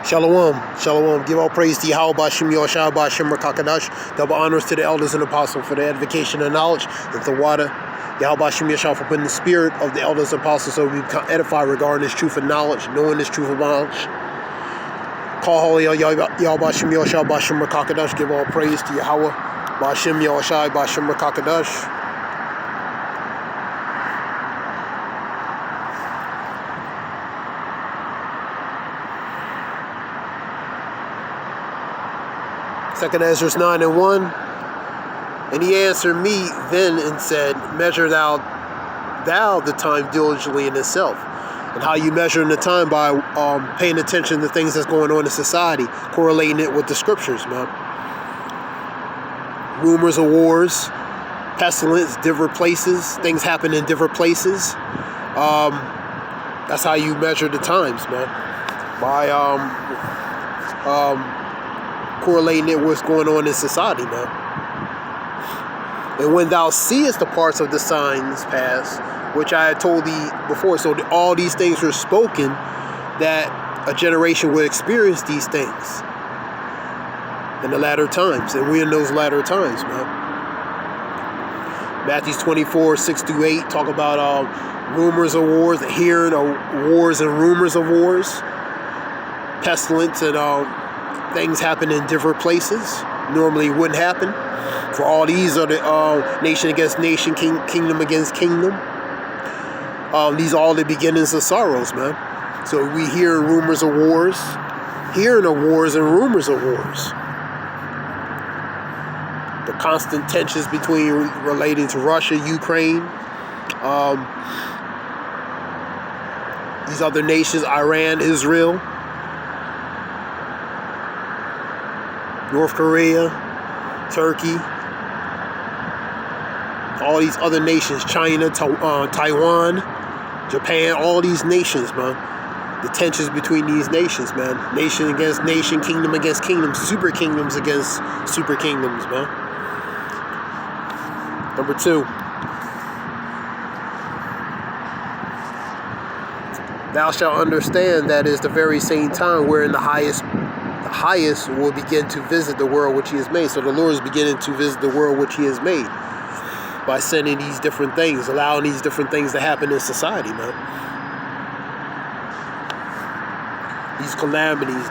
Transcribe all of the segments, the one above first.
Shalom, shalom. Give all praise to Yahweh Bashim Yoshua Bashim Rakakadash. Double honors to the elders and apostles for the edification and knowledge and the water. Yahweh Bashim Yoshua for putting the spirit of the elders and apostles so we become edified regarding this truth and knowledge, knowing this truth and knowledge. Call holy Yahweh Bashim Yoshua Bashim Rakakadash. Give all praise to Yahweh Bashim Yoshua Bashim Rakakadash. Second Ezra 9:1. And he answered me then and said, measure thou the time diligently in itself. And how you measure the time by paying attention to things that's going on in society, correlating it with the scriptures, man. Rumors of wars, pestilence, different places, things happen in different places. That's how you measure the times, man. By correlating it with what's going on in society, man. And when thou seest the parts of the signs pass, which I had told thee before, so all these things were spoken that a generation would experience these things in the latter times, and we're in those latter times, man. Matthew 24:6-8 talk about rumors of wars, hearing of wars and rumors of wars, pestilence, and things happen in different places. Normally wouldn't happen. For all these are the nation against nation, kingdom against kingdom. These are all the beginnings of sorrows, man. So we hear rumors of wars, hearing of wars and rumors of wars. The constant tensions relating to Russia, Ukraine, these other nations, Iran, Israel, North Korea, Turkey, all these other nations, China, Taiwan, Japan, all these nations, man. The tensions between these nations, man. Nation against nation, kingdom against kingdom, super kingdoms against super kingdoms, man. Number 2. Thou shalt understand that is the very same time wherein the highest will begin to visit the world which he has made. So the Lord is beginning to visit the world which he has made by sending these different things, allowing these different things to happen in society, man. These calamities,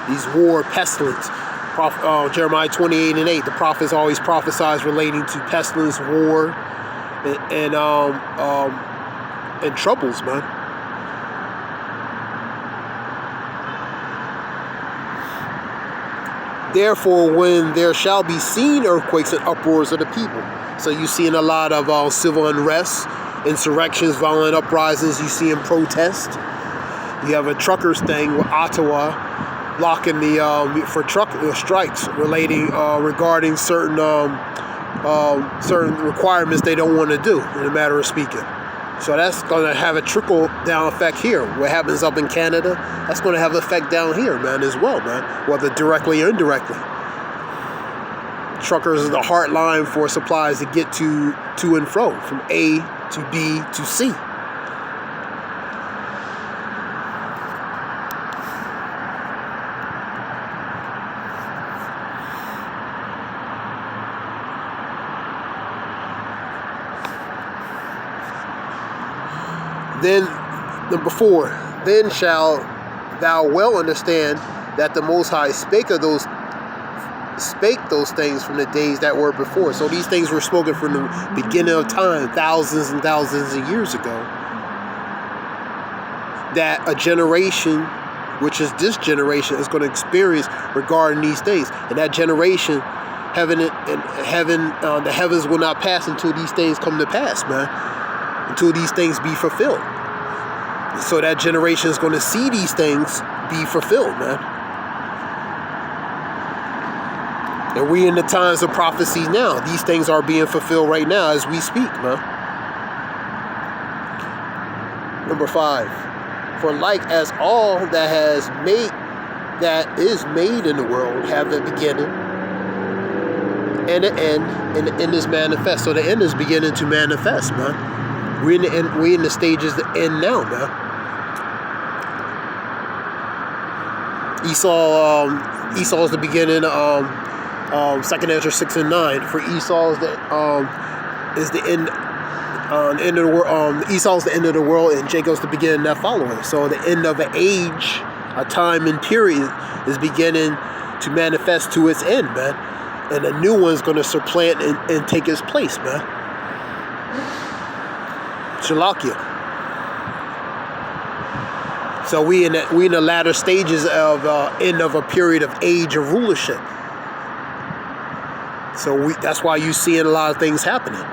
these war, pestilence. Jeremiah 28:8, the prophets always prophesies relating to pestilence, war, and troubles, man. Therefore, when there shall be seen earthquakes and uproars of the people. So you seeing a lot of civil unrest, insurrections, violent uprisings. You see in protest. You have a truckers thing with Ottawa blocking for truck strikes regarding certain requirements they don't want to do, in a matter of speaking. So that's going to have a trickle-down effect here. What happens up in Canada, that's going to have an effect down here, man, as well, man, whether directly or indirectly. Truckers is the heart line for supplies to get to and fro, from A to B to C. Then, number 4, then shall thou well understand that the Most High spake those things from the days that were before. So these things were spoken from the beginning of time, thousands and thousands of years ago. That a generation, which is this generation, is going to experience regarding these things. And that generation, the heavens will not pass until these things come to pass, man. Until these things be fulfilled. So that generation is going to see these things be fulfilled, man. And we in the times of prophecy now. These things are being fulfilled right now as we speak, man. Number 5. For like as all that is made in the world have a beginning and an end, and the end is manifest. So the end is beginning to manifest, man. We're in the end, we're in the stages of the end now, man. Esau is the beginning. Second Ezra 6 and 9. For Esau is the end. End of the world. Esau's the end of the world, and Jacob's the beginning that following. So the end of an age, a time and period, is beginning to manifest to its end, man. And a new one's going to supplant and take its place, man. Shalakia. So we in the latter stages of end of a period of age of rulership. So that's why you seeing a lot of things happening.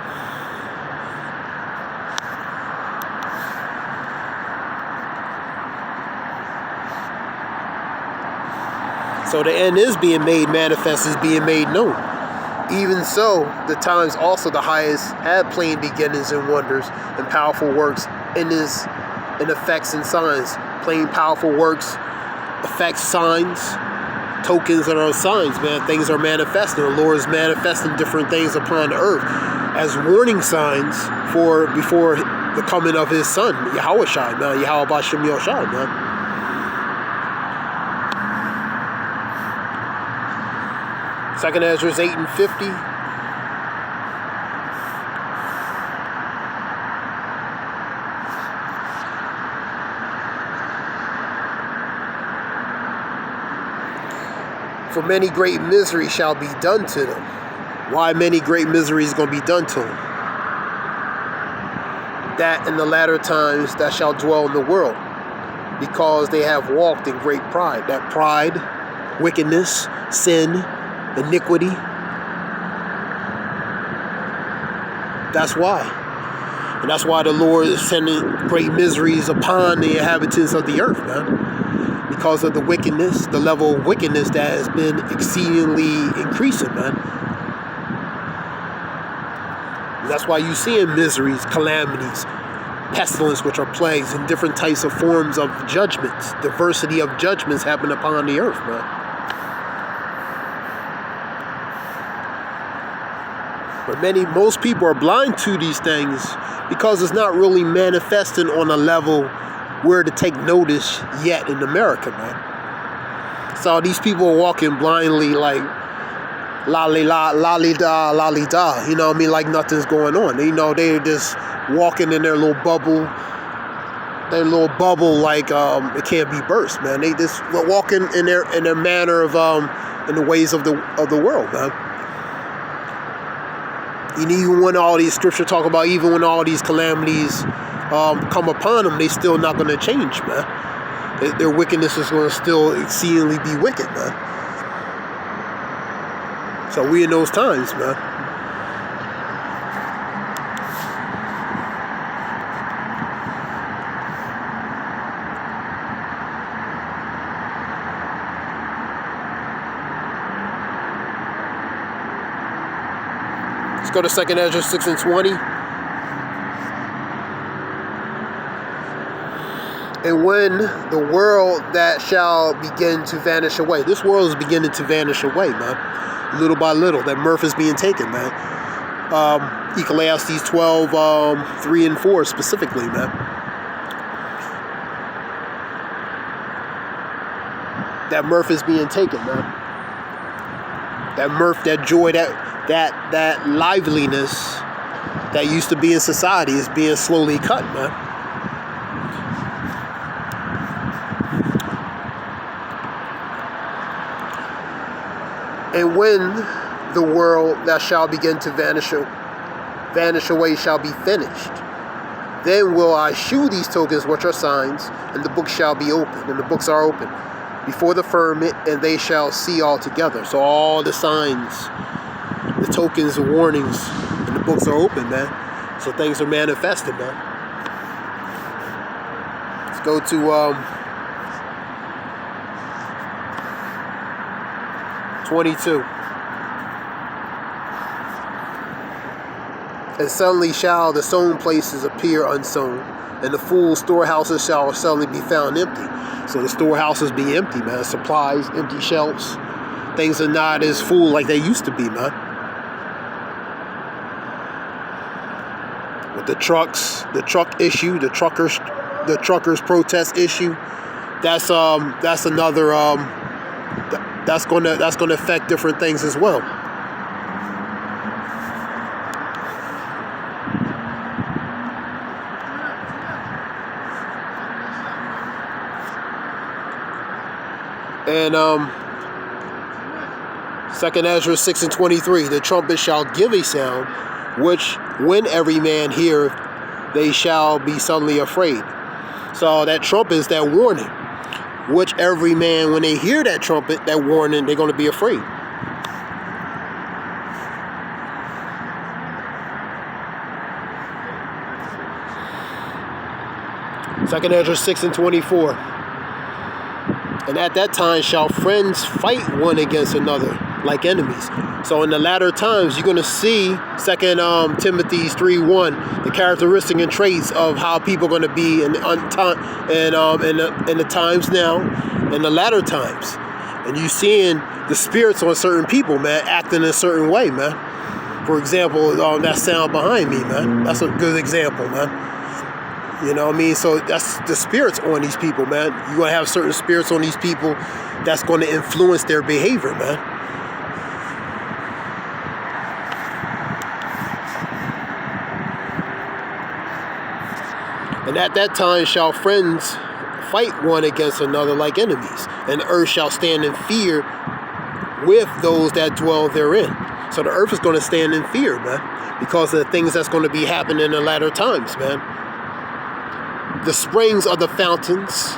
So the end is being made manifest, is being made known. Even so, the times also the highest had plain beginnings and wonders and powerful works in effects and signs. Plain powerful works, effects, signs, tokens, and our signs, man. Things are manifesting. The Lord is manifesting different things upon the earth as warning signs before the coming of His Son, Yahweh Shai, man. Yahweh Bashem Yoshai, man. Second Ezra 8 and 50. For many great misery shall be done to them. Why many great miseries going to be done to them? That in the latter times that shall dwell in the world, because they have walked in great pride. That pride, wickedness, sin, iniquity. That's why. And that's why the Lord is sending great miseries upon the inhabitants of the earth, man. Because of the wickedness, the level of wickedness that has been exceedingly increasing, man. And that's why you seeing miseries, calamities, pestilence, which are plagues, and different types of forms of judgments, diversity of judgments happen upon the earth, man. But most people are blind to these things because it's not really manifesting on a level where to take notice yet in America, man. So these people are walking blindly like la-li-la, la-li-da, la-li-da. You know what I mean? Like nothing's going on. You know, they're just walking in their little bubble. Like it can't be burst, man. They just walking in their manner of in the ways of the world, man. And even when all these scripture talk about, even when all these calamities come upon them, they still not going to change, man. Their wickedness is going to still exceedingly be wicked, man. So we in those times, man. Let's go to 2 Ezra 6 and 20. And when the world that shall begin to vanish away. This world is beginning to vanish away, man. Little by little. That mirth is being taken, man. Ecclesiastes 12, 3 and 4 specifically, man. That mirth is being taken, man. That mirth, that joy, that liveliness that used to be in society is being slowly cut, man. And when the world that shall begin to vanish away shall be finished, then will I shew these tokens which are signs, and the books shall be opened, and the books are open before the firmament, and they shall see all together. So all the signs, the tokens, the warnings, and the books are open, man. So things are manifested, man. Let's go to 22. And suddenly shall the sown places appear unsown, and the full storehouses shall suddenly be found empty. So the storehouses be empty, man. Supplies, empty shelves. Things are not as full like they used to be, man. With the trucks, the truck issue, the truckers protest issue, that's another that's gonna affect different things as well. And 2 Ezra 6:23, the trumpet shall give a sound, which when every man heareth, they shall be suddenly afraid. So that trumpet is that warning, which every man, when they hear that trumpet, that warning, they're going to be afraid. Second Ezra 6:24. And at that time shall friends fight one against another like enemies. So in the latter times, you're going to see 2 Timothy 3:1, the characteristic and traits of how people are going to be in the times now, in the latter times. And you seeing the spirits on certain people, man, acting in a certain way, man. For example, that sound behind me, man. That's a good example, man. You know what I mean? So that's the spirits on these people, man. You're going to have certain spirits on these people that's going to influence their behavior, man. And at that time shall friends fight one against another like enemies, and the earth shall stand in fear with those that dwell therein. So the earth is going to stand in fear, man, because of the things that's going to be happening in the latter times, man. The springs of the fountains,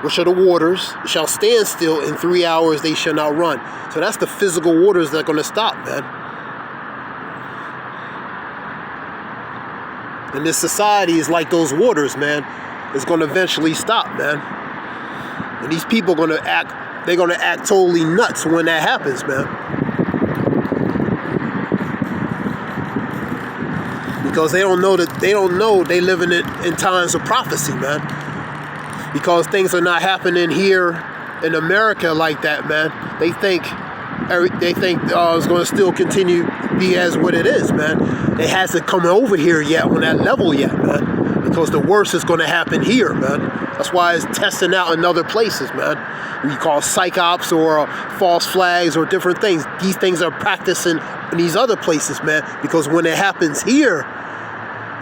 which are the waters, shall stand still. In 3 hours they shall not run. So that's the physical waters that are going to stop, man. And this society is like those waters, man. It's going to eventually stop, man. And these people are going to act, they're going to act totally nuts when that happens, man. Because they don't know they living in times of prophecy, man. Because things are not happening here in America like that, man. They think it's going to still continue to be as what it is, man. It hasn't come over here yet on that level yet, man. Because the worst is going to happen here, man. That's why it's testing out in other places, man. We call psyops or false flags or different things. These things are practicing in these other places, man. Because when it happens here,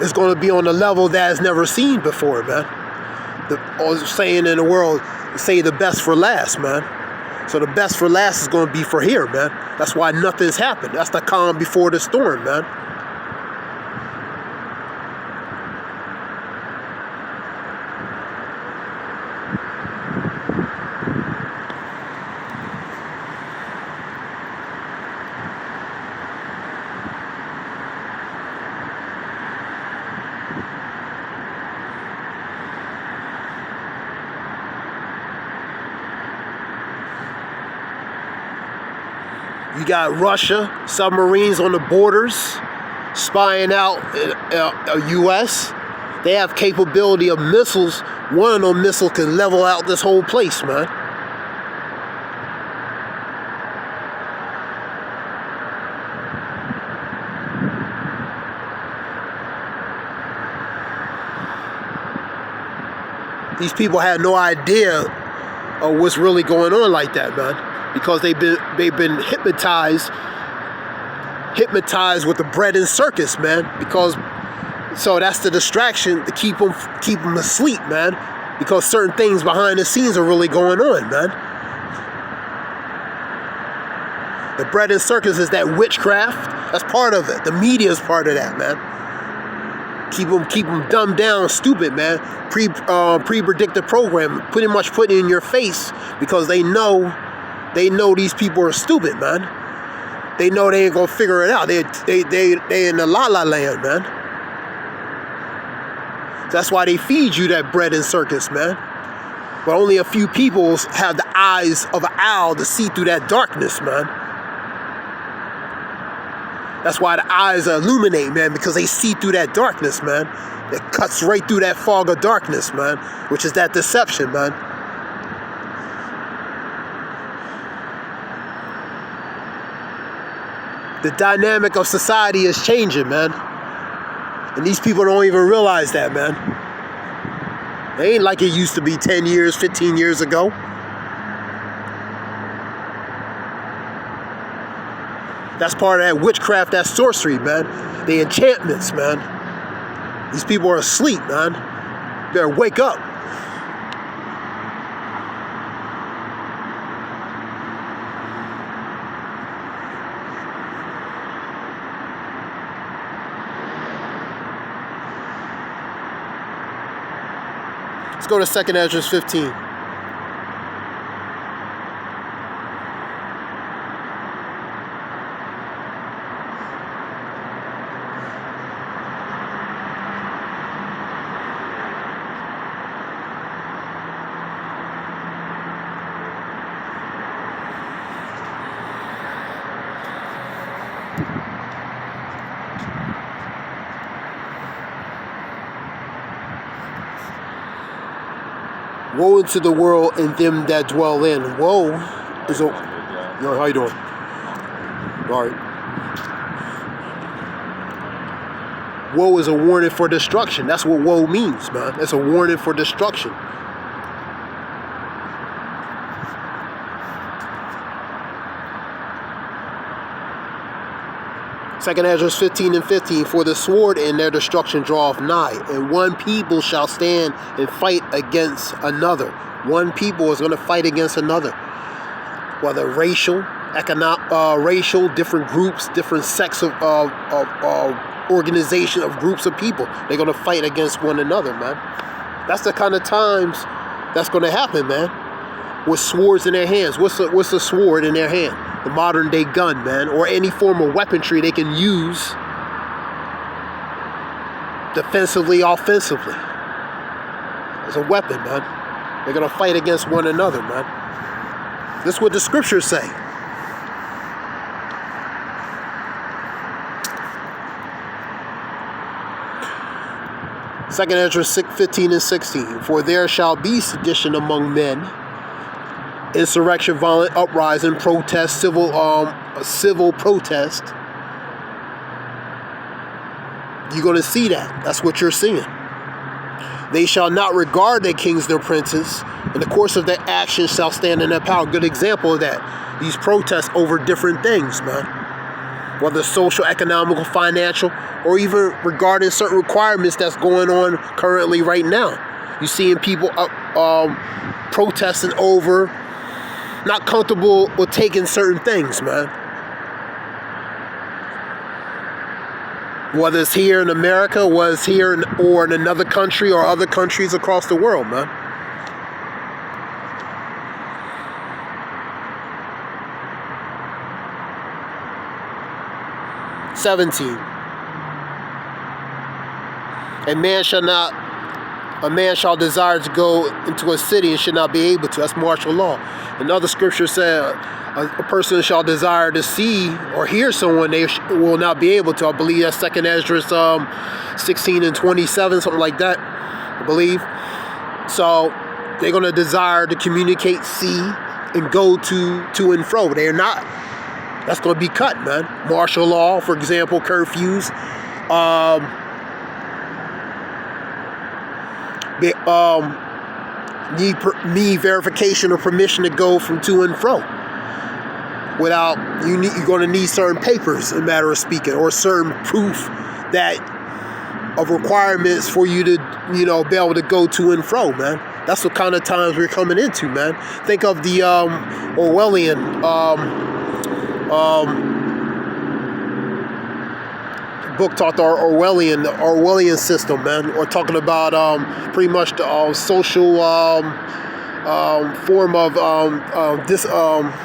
it's going to be on a level that is never seen before, man. The old saying in the world, say the best for last, man. So the best for last is going to be for here, man. That's why nothing's happened. That's the calm before the storm, man. You got Russia, submarines on the borders, spying out U.S. They have capability of missiles. One of those missiles can level out this whole place, man. These people had no idea of what's really going on like that, man. Because they've been hypnotized with the bread and circus, man. So that's the distraction to keep them asleep, man. Because certain things behind the scenes are really going on, man. The bread and circus is that witchcraft. That's part of it. The media is part of that, man. Keep them dumbed down, stupid, man. Pre-predictive program, pretty much put it in your face because they know these people are stupid, man. They know they ain't gonna figure it out. They in the la-la land, man. That's why they feed you that bread and circus, man. But only a few people have the eyes of an owl to see through that darkness, man. That's why the eyes illuminate, man, because they see through that darkness, man. It cuts right through that fog of darkness, man, which is that deception, man. The dynamic of society is changing, man. And these people don't even realize that, man. It ain't like it used to be 10 years, 15 years ago. That's part of that witchcraft, that sorcery, man. The enchantments, man. These people are asleep, man. Better wake up. Let's go to 2nd Ezra 15. Woe unto the world and them that dwell in. Woe is a... Yo, how you doing? All right. Woe is a warning for destruction. That's what woe means, man. It's a warning for destruction. Second Ezra 15 and 15, for the sword and their destruction draweth nigh, and one people shall stand and fight against another. One people is going to fight against another. Whether racial, racial, different groups, different sects of organization of groups of people. They're going to fight against one another, man. That's the kind of times that's going to happen, man. With swords in their hands. What's a sword in their hand? The modern day gun, man, or any form of weaponry they can use defensively, offensively. As a weapon, man. They're going to fight against one another, man. This is what the scriptures say. Second Ezra 15 and 16. For there shall be sedition among men, insurrection, violent uprising, protest, civil protest. You're going to see that. That's what you're seeing. They shall not regard their kings, their princes. In the course of their actions shall stand in their power. Good example of that. These protests over different things, man. Whether social, economical, financial, or even regarding certain requirements that's going on currently right now. You're seeing people protesting over not comfortable with taking certain things, man. Whether it's here in America, whether it's here or in another country or other countries across the world, man. A man shall desire to go into a city and should not be able to. That's martial law. Another scripture said a person shall desire to see or hear someone, they will not be able to. I believe that's 2nd Ezra 16 and 27, something like that, I believe. So they're going to desire to communicate, see, and go to and fro. They're not. That's going to be cut, man. Martial law, for example, curfews. Need verification or permission to go from to and fro. Without you're going to need certain papers, in a matter of speaking, or certain proof that of requirements for you to be able to go to and fro, man. That's the kind of times we're coming into, man. Think of the Orwellian book taught the Orwellian system, man. We're talking about pretty much the social form of dystopia,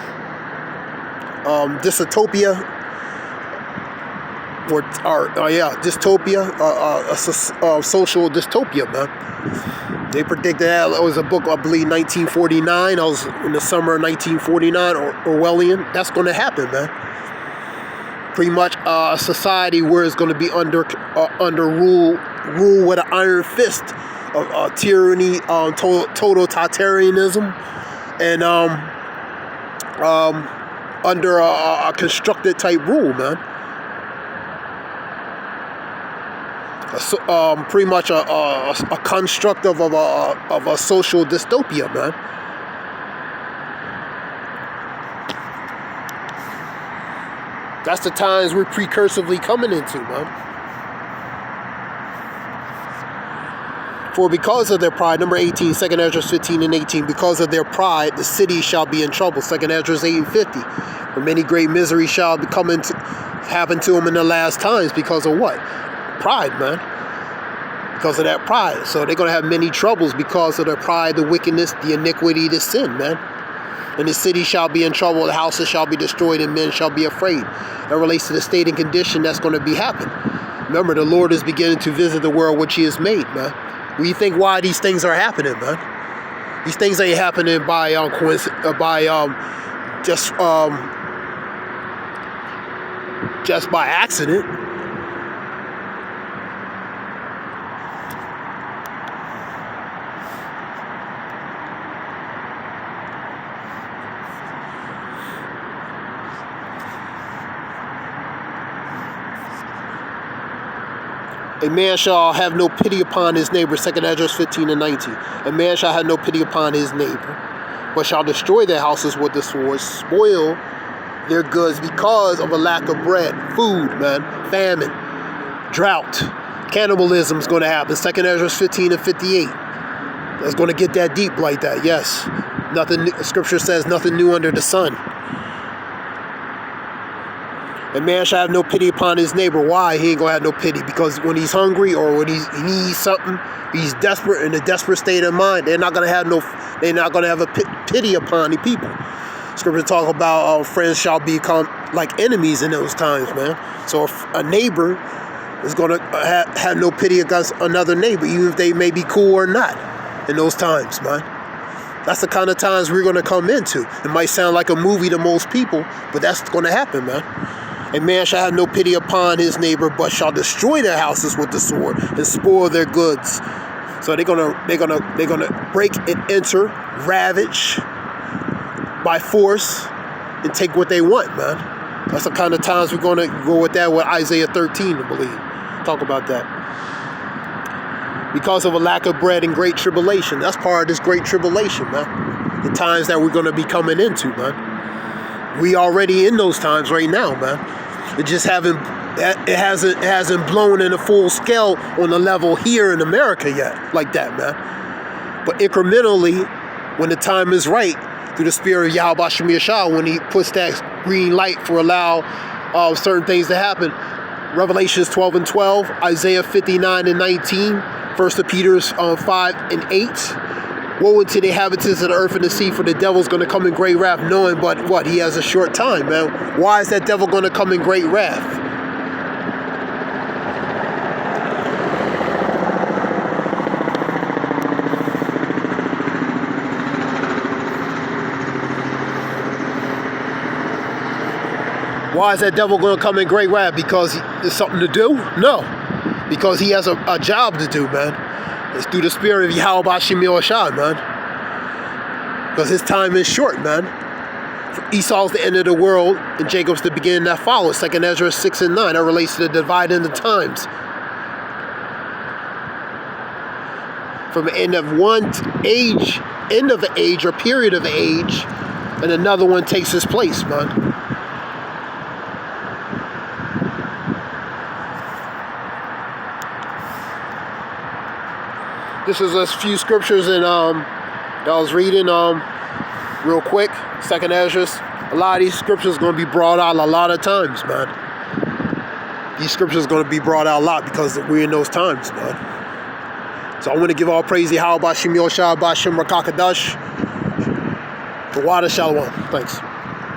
social dystopia, man. They predicted that. It was a book, I believe, 1949. I was in the summer of 1949, Orwellian. That's going to happen, man. Pretty much a society where it's going to be under rule with an iron fist of tyranny, totalitarianism, and under a constructed type rule, man. pretty much a construct of a social dystopia, man. That's the times we're precursively coming into, man. For because of their pride, number 18, 2 Ezra 15 and 18, because of their pride, the city shall be in trouble. 2 Ezra 8 and 50. For many great misery shall happen to them in the last times because of what? Pride, man. Because of that pride. So they're going to have many troubles because of their pride, the wickedness, the iniquity, the sin, man. And the city shall be in trouble, the houses shall be destroyed, and men shall be afraid. That relates to the state and condition that's going to be happening. Remember, the Lord is beginning to visit the world which he has made, man. What do you think why these things are happening, man? These things ain't happening by just by accident. A man shall have no pity upon his neighbor, 2 Ezra 15 and 19. A man shall have no pity upon his neighbor, but shall destroy their houses with the sword, spoil their goods because of a lack of bread, food, man, famine, drought. Cannibalism is going to happen, 2 Ezra 15 and 58. That's going to get that deep like that, yes. Nothing. Scripture says nothing new under the sun. A man shall have no pity upon his neighbor. Why? He ain't gonna have no pity. Because when he's hungry or when he needs something, he's desperate, in a desperate state of mind. They're not gonna have a pity upon the people. Scripture talk about friends shall become like enemies in those times, man. So if a neighbor is gonna have no pity against another neighbor, even if they may be cool or not, in those times, man. That's the kind of times we're gonna come into. It might sound like a movie to most people, but that's gonna happen, man. A man shall have no pity upon his neighbor, but shall destroy their houses with the sword and spoil their goods. So they're gonna break and enter, ravage by force, and take what they want, man. That's the kind of times we're gonna go with that with Isaiah 13, I believe. Talk about that. Because of a lack of bread and great tribulation. That's part of this great tribulation, man. The times that we're gonna be coming into, man. We already in those times right now, man. It just hasn't blown in a full scale on the level here in America yet, like that, man. But incrementally, when the time is right, through the spirit of Yahweh Shem Yeshua, when he puts that green light for allow certain things to happen, Revelations 12 and 12, Isaiah 59 and 19, 1 Peter 5 and 8. Woe unto the inhabitants of the earth and the sea, for the devil's going to come in great wrath, knowing but what? He has a short time, man. Why is that devil going to come in great wrath? Why is that devil going to come in great wrath? Because there's something to do? No. Because he has a job to do, man. It's through the spirit of Yahweh Shem Yeshua, man. Because his time is short, man. Esau's the end of the world, and Jacob's the beginning that follows. 2 Ezra 6 and 9. That relates to the dividing the times. From the end of one age, end of the age, or period of the age, and another one takes his place, man. This is a few scriptures that I was reading real quick. 2 Ezra. A lot of these scriptures are going to be brought out a lot of times, man. These scriptures are going to be brought out a lot because we're in those times, man. So I want to give all praise to Yahweh B'Shem Yoshua B'Shem Rakakadash. The water Shalom. Thanks.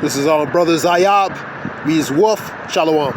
This is our brother Zayab. Means wolf. Shalom.